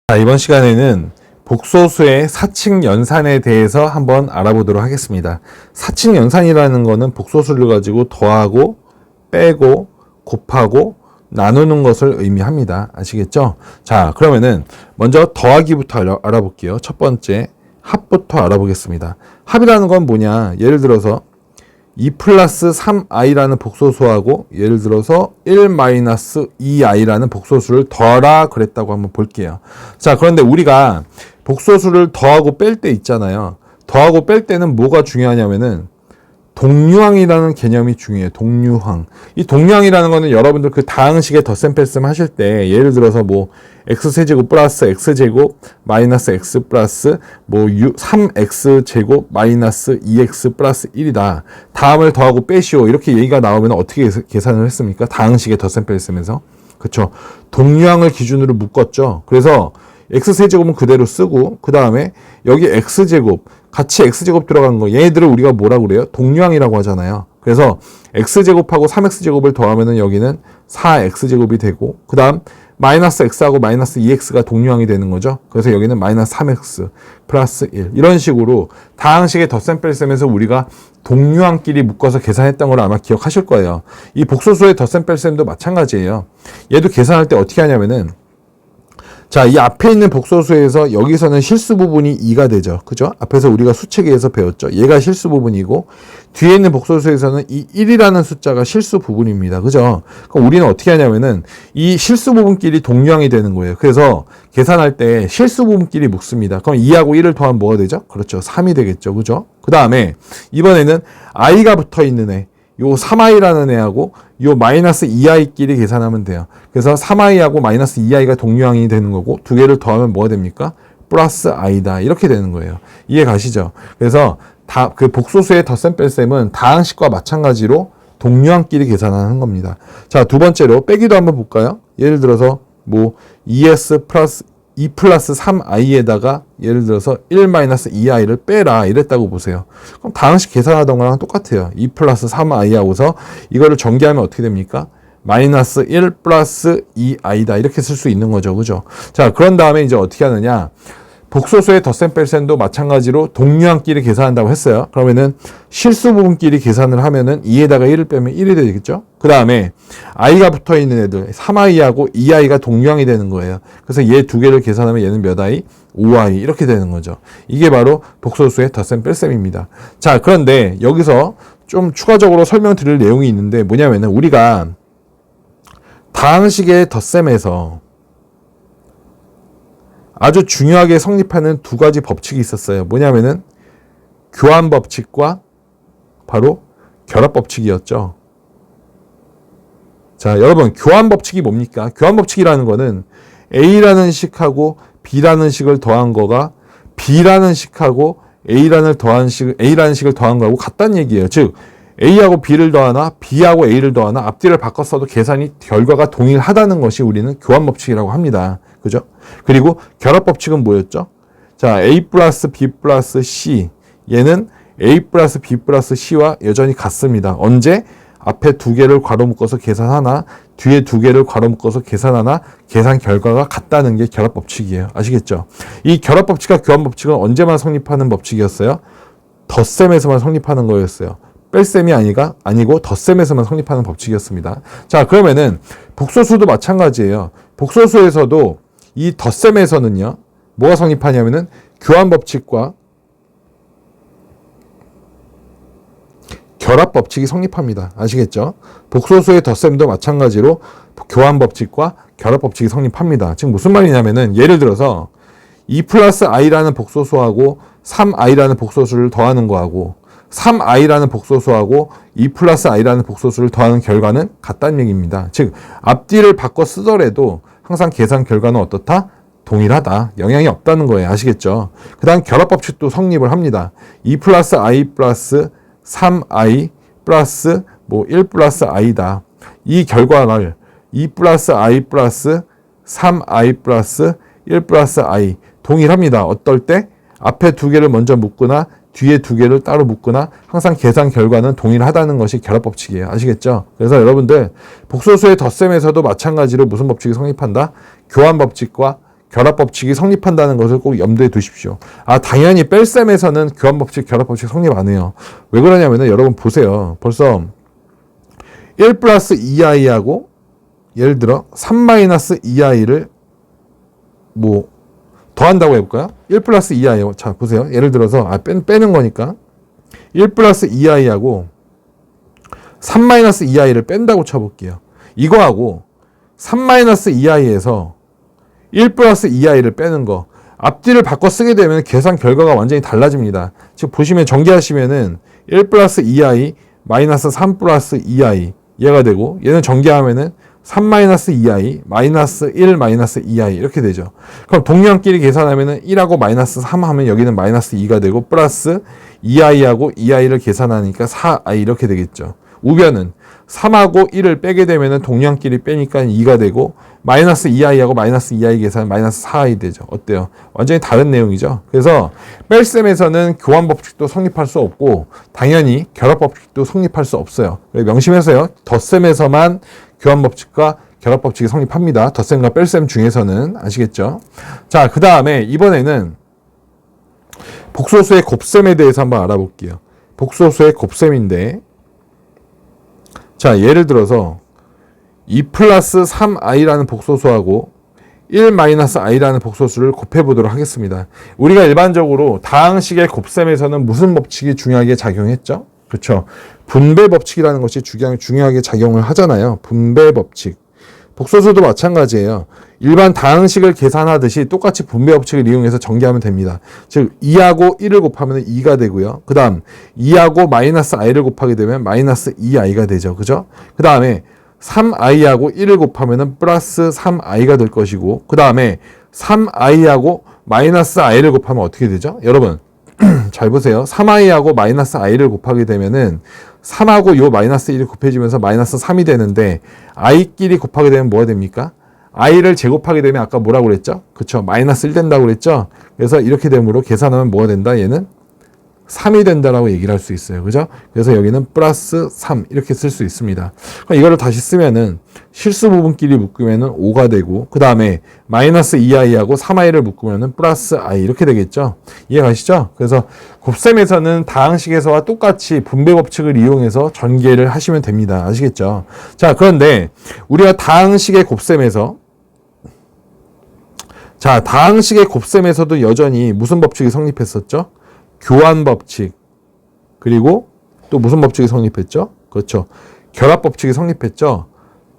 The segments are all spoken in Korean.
자, 이번 시간에는 복소수의 사칙 연산에 대해서 한번 알아보도록 하겠습니다. 사칙 연산이라는 것은 복소수를 가지고 더하고 빼고 곱하고 나누는 것을 의미합니다. 아시겠죠? 자, 그러면은 먼저 더하기부터 알아볼게요. 첫 번째 합부터 알아보겠습니다. 합이라는 건 뭐냐? 예를 들어서 2 플러스 3i라는 복소수하고 예를 들어서 1 마이너스 2i라는 복소수를 더하라 그랬다고 한번 볼게요. 자, 그런데 우리가 복소수를 더하고 뺄 때 있잖아요. 더하고 뺄 때는 뭐가 중요하냐면은 동류항이라는 개념이 중요해요. 동류항. 이 동류항이라는 거는 여러분들 그 다항식의 덧셈 뺄셈 하실 때 예를 들어서 뭐 x세제곱 플러스 x제곱 마이너스 x 플러스 뭐 3x제곱 마이너스 2x 플러스 1이다. 다음을 더하고 빼시오. 이렇게 얘기가 나오면 어떻게 계산을 했습니까? 다항식의 덧셈 뺄셈에서. 그쵸. 동류항을 기준으로 묶었죠. 그래서 x세제곱은 그대로 쓰고 그 다음에 여기 x제곱 같이 x제곱 들어간 거 얘네들을 우리가 뭐라고 그래요? 동류항이라고 하잖아요. 그래서 x제곱하고 3x제곱을 더하면은 여기는 4x제곱이 되고 그 다음 마이너스 x하고 마이너스 2x가 동류항이 되는 거죠. 그래서 여기는 마이너스 3x 플러스 1 이런 식으로 다항식의 덧셈 뺄셈에서 우리가 동류항끼리 묶어서 계산했던 걸 아마 기억하실 거예요. 이 복소수의 덧셈 뺄셈도 마찬가지예요. 얘도 계산할 때 어떻게 하냐면은 자, 이 앞에 있는 복소수에서 여기서는 실수 부분이 2가 되죠. 그죠? 앞에서 우리가 수체계에서 배웠죠. 얘가 실수 부분이고 뒤에 있는 복소수에서는 이 1이라는 숫자가 실수 부분입니다. 그죠? 그럼 우리는 어떻게 하냐면은 이 실수 부분끼리 동류항이 되는 거예요. 그래서 계산할 때 실수 부분끼리 묶습니다. 그럼 2하고 1을 더하면 뭐가 되죠? 그렇죠. 3이 되겠죠. 그죠? 그 다음에 이번에는 i가 붙어 있는 애 요 3i라는 애하고 요 마이너스 2i끼리 계산하면 돼요. 그래서 3i하고 마이너스 2i가 동류항이 되는 거고 두 개를 더하면 뭐가 됩니까? 플러스 i다. 이렇게 되는 거예요. 이해 가시죠? 그래서 그 복소수의 덧셈 뺄셈은 다항식과 마찬가지로 동류항끼리 계산하는 겁니다. 자, 두 번째로 빼기도 한번 볼까요? 예를 들어서 뭐 2s 플러스 2 플러스 3i에다가 예를 들어서 1 마이너스 2i를 빼라 이랬다고 보세요. 그럼 다항식 계산하던 거랑 똑같아요. 2 플러스 3i하고서 이거를 전개하면 어떻게 됩니까? 마이너스 1 플러스 2i다 이렇게 쓸 수 있는 거죠. 그죠? 자, 그런 다음에 이제 어떻게 하느냐? 복소수의 덧셈 뺄셈도 마찬가지로 동류항끼리 계산한다고 했어요. 그러면은 실수 부분끼리 계산을 하면은 2에다가 1을 빼면 1이 되겠죠? 그 다음에 i가 붙어 있는 애들 3i하고 2i가 동류항이 되는 거예요. 그래서 얘 두 개를 계산하면 얘는 몇 i? 5i 이렇게 되는 거죠. 이게 바로 복소수의 덧셈 뺄셈입니다. 자, 그런데 여기서 좀 추가적으로 설명드릴 내용이 있는데 뭐냐면은 우리가 다항식의 덧셈에서 아주 중요하게 성립하는 두 가지 법칙이 있었어요. 뭐냐면은 교환 법칙과 바로 결합 법칙이었죠. 자, 여러분 교환 법칙이 뭡니까? 교환 법칙이라는 거는 A라는 식하고 B라는 식을 더한 거가 B라는 식하고 A라는 식을 더한 거하고 같다는 얘기예요. 즉 A하고 B를 더하나 B하고 A를 더하나 앞뒤를 바꿨어도 계산이 결과가 동일하다는 것이 우리는 교환 법칙이라고 합니다. 그죠? 그리고 결합 법칙은 뭐였죠? 자, A 플러스 B 플러스 C 얘는 A 플러스 B 플러스 C와 여전히 같습니다. 언제? 앞에 두 개를 괄호 묶어서 계산하나 뒤에 두 개를 괄호 묶어서 계산하나 계산 결과가 같다는 게 결합 법칙이에요. 아시겠죠? 이 결합 법칙과 교환 법칙은 언제만 성립하는 법칙이었어요? 덧셈에서만 성립하는 거였어요. 뺄셈이 아니고 덧셈에서만 성립하는 법칙이었습니다. 자, 그러면은 복소수도 마찬가지예요. 복소수에서도 이 덧셈에서는요, 뭐가 성립하냐면은 교환 법칙과 결합 법칙이 성립합니다. 아시겠죠? 복소수의 덧셈도 마찬가지로 교환 법칙과 결합 법칙이 성립합니다. 지금 무슨 말이냐면은 예를 들어서 2 플러스 i라는 복소수하고 3i라는 복소수를 더하는 거하고 3i라는 복소수하고 2 플러스 i라는 복소수를 더하는 결과는 같다는 얘기입니다. 즉 앞뒤를 바꿔 쓰더라도 항상 계산 결과는 어떻다? 동일하다. 영향이 없다는 거예요. 아시겠죠? 그 다음 결합법칙도 성립을 합니다. 2 플러스 i 플러스 3i 플러스 뭐 1 플러스 i다. 이 결과를 2 플러스 i 플러스 3i 플러스 1 플러스 i 동일합니다. 어떨 때? 앞에 두 개를 먼저 묶거나 뒤에 두 개를 따로 묶거나 항상 계산 결과는 동일하다는 것이 결합법칙이에요. 아시겠죠? 그래서 여러분들 복소수의 덧셈에서도 마찬가지로 무슨 법칙이 성립한다? 교환법칙과 결합 법칙이 성립한다는 것을 꼭 염두에 두십시오. 당연히 뺄셈에서는 교환 법칙, 결합 법칙 성립 안 해요. 왜 그러냐면은 여러분 보세요. 벌써 1 플러스 2i하고 예를 들어 3 마이너스 2i를 뭐 더한다고 해볼까요? 1 플러스 2i. 자, 보세요. 예를 들어서, 빼는 거니까. 1 플러스 2i하고 3 마이너스 2i를 뺀다고 쳐볼게요. 이거하고 3 마이너스 2i에서 1 플러스 2i를 빼는 거. 앞뒤를 바꿔 쓰게 되면 계산 결과가 완전히 달라집니다. 즉, 보시면 전개하시면은 1 플러스 2i 마이너스 3 플러스 2i 얘가 되고, 얘는 전개하면은 3 마이너스 2i 마이너스 1 마이너스 2i 이렇게 되죠. 그럼 동량끼리 계산하면은 1하고 마이너스 3 하면 여기는 마이너스 2가 되고, 플러스 2i하고 2i를 계산하니까 4i 이렇게 되겠죠. 우변은 3하고 1을 빼게 되면은 동량끼리 빼니까 2가 되고, 마이너스 2i하고 마이너스 2i 계산하면 마이너스 4i 되죠. 어때요? 완전히 다른 내용이죠. 그래서 뺄셈에서는 교환 법칙도 성립할 수 없고, 당연히 결합 법칙도 성립할 수 없어요. 명심하세요. 덧셈에서만 교환 법칙과 결합 법칙이 성립합니다. 덧셈과 뺄셈 중에서는. 아시겠죠? 자, 그 다음에 이번에는 복소수의 곱셈에 대해서 한번 알아볼게요. 복소수의 곱셈인데, 자, 예를 들어서 2 플러스 3i라는 복소수하고 1 마이너스 i라는 복소수를 곱해보도록 하겠습니다. 우리가 일반적으로 다항식의 곱셈에서는 무슨 법칙이 중요하게 작용했죠? 그렇죠. 분배 법칙이라는 것이 중요하게 작용을 하잖아요. 분배 법칙. 복소수도 마찬가지예요. 일반 다항식을 계산하듯이 똑같이 분배 법칙을 이용해서 전개하면 됩니다. 즉 2하고 1을 곱하면 2가 되고요. 그 다음 2하고 마이너스 i를 곱하게 되면 마이너스 2i가 되죠. 그죠? 그 다음에 3i하고 1을 곱하면 플러스 3i가 될 것이고, 그 다음에 3i하고 마이너스 i를 곱하면 어떻게 되죠? 여러분 잘 보세요. 3i하고 마이너스 i를 곱하게 되면은 3하고 요 마이너스 1이 곱해지면서 마이너스 3이 되는데, i끼리 곱하게 되면 뭐가 됩니까? i를 제곱하게 되면 아까 뭐라고 그랬죠? 그쵸? 마이너스 1 된다고 그랬죠? 그래서 이렇게 되므로 계산하면 뭐가 된다? 얘는 3이 된다라고 얘기를 할 수 있어요. 그죠? 그래서 여기는 플러스 3 이렇게 쓸 수 있습니다. 그럼 이거를 다시 쓰면은 실수 부분끼리 묶으면은 5가 되고, 그 다음에 마이너스 2i하고 3i를 묶으면은 플러스 i 이렇게 되겠죠? 이해가시죠? 그래서 곱셈에서는 다항식에서와 똑같이 분배 법칙을 이용해서 전개를 하시면 됩니다. 아시겠죠? 자, 그런데 우리가 다항식의 곱셈에서도 여전히 무슨 법칙이 성립했었죠? 교환 법칙, 그리고 또 무슨 법칙이 성립했죠? 그렇죠. 결합 법칙이 성립했죠.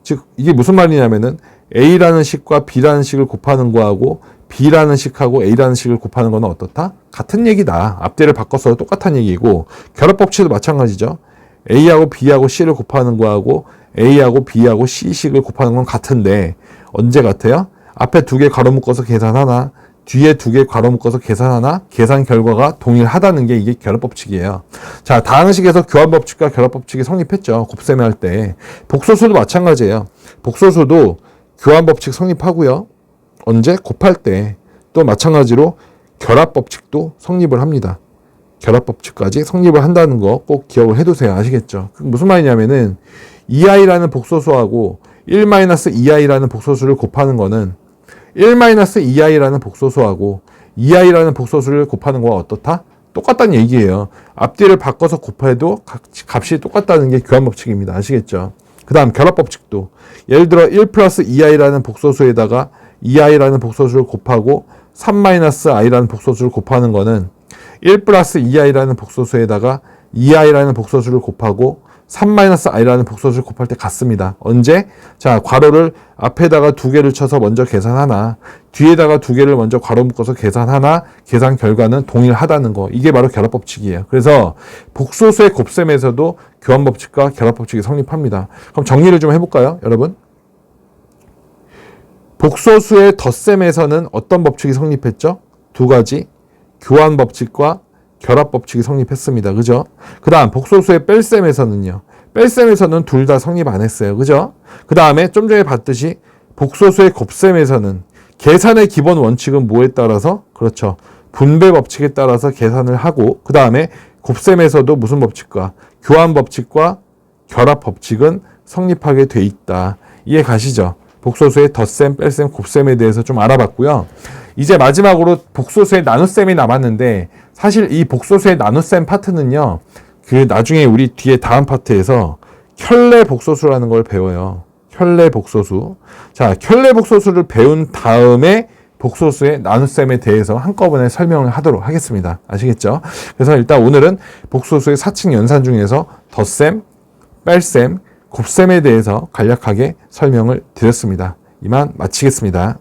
즉 이게 무슨 말이냐면은 A라는 식과 B라는 식을 곱하는 거하고 B라는 식하고 A라는 식을 곱하는 거는 어떻다? 같은 얘기다. 앞뒤를 바꿔서 똑같은 얘기고, 결합 법칙도 마찬가지죠. A하고 B하고 C를 곱하는 거하고 A하고 B하고 C식을 곱하는 건 같은데, 언제 같아요? 앞에 두 개 가로 묶어서 계산하나, 뒤에 두 개 괄호 묶어서 계산하나, 계산 결과가 동일하다는 게 이게 결합 법칙이에요. 자, 다항식에서 교환 법칙과 결합 법칙이 성립했죠. 곱셈 할 때. 복소수도 마찬가지예요. 복소수도 교환 법칙 성립하고요. 언제? 곱할 때. 또 마찬가지로 결합 법칙도 성립을 합니다. 결합 법칙까지 성립을 한다는 거 꼭 기억을 해두세요. 아시겠죠? 무슨 말이냐면은 2i라는 복소수하고 1-2i라는 복소수를 곱하는 거는 1-2i라는 복소수하고 2i라는 복소수를 곱하는 거와 어떻다? 똑같다는 얘기예요. 앞뒤를 바꿔서 곱해도 값이 똑같다는 게 교환 법칙입니다. 아시겠죠? 그 다음 결합 법칙도, 예를 들어 1+2i라는 복소수에다가 2i라는 복소수를 곱하고 3-i라는 복소수를 곱하는 거는 1+2i라는 복소수에다가 2i라는 복소수를 곱하고 3-i라는 복소수를 곱할 때 같습니다. 언제? 자, 괄호를 앞에다가 두 개를 쳐서 먼저 계산하나, 뒤에다가 두 개를 먼저 괄호 묶어서 계산하나, 계산 결과는 동일하다는 거. 이게 바로 결합 법칙이에요. 그래서 복소수의 곱셈에서도 교환 법칙과 결합 법칙이 성립합니다. 그럼 정리를 좀 해볼까요, 여러분? 복소수의 덧셈에서는 어떤 법칙이 성립했죠? 두 가지. 교환 법칙과 결합 법칙이 성립했습니다. 그죠? 그 다음 복소수의 뺄셈에서는요. 뺄셈에서는 둘 다 성립 안 했어요. 그죠? 그 다음에 좀 전에 봤듯이 복소수의 곱셈에서는 계산의 기본 원칙은 뭐에 따라서? 그렇죠. 분배 법칙에 따라서 계산을 하고, 그 다음에 곱셈에서도 무슨 법칙과? 교환 법칙과 결합 법칙은 성립하게 돼 있다. 이해 가시죠? 복소수의 덧셈, 뺄셈, 곱셈에 대해서 좀 알아봤고요. 이제 마지막으로 복소수의 나눗셈이 남았는데 사실 이 복소수의 나눗셈 파트는요. 그 나중에 우리 뒤에 다음 파트에서 켤레 복소수라는 걸 배워요. 켤레 복소수. 자, 켤레 복소수를 배운 다음에 복소수의 나눗셈에 대해서 한꺼번에 설명을 하도록 하겠습니다. 아시겠죠? 그래서 일단 오늘은 복소수의 사칙 연산 중에서 덧셈, 뺄셈, 곱셈에 대해서 간략하게 설명을 드렸습니다. 이만 마치겠습니다.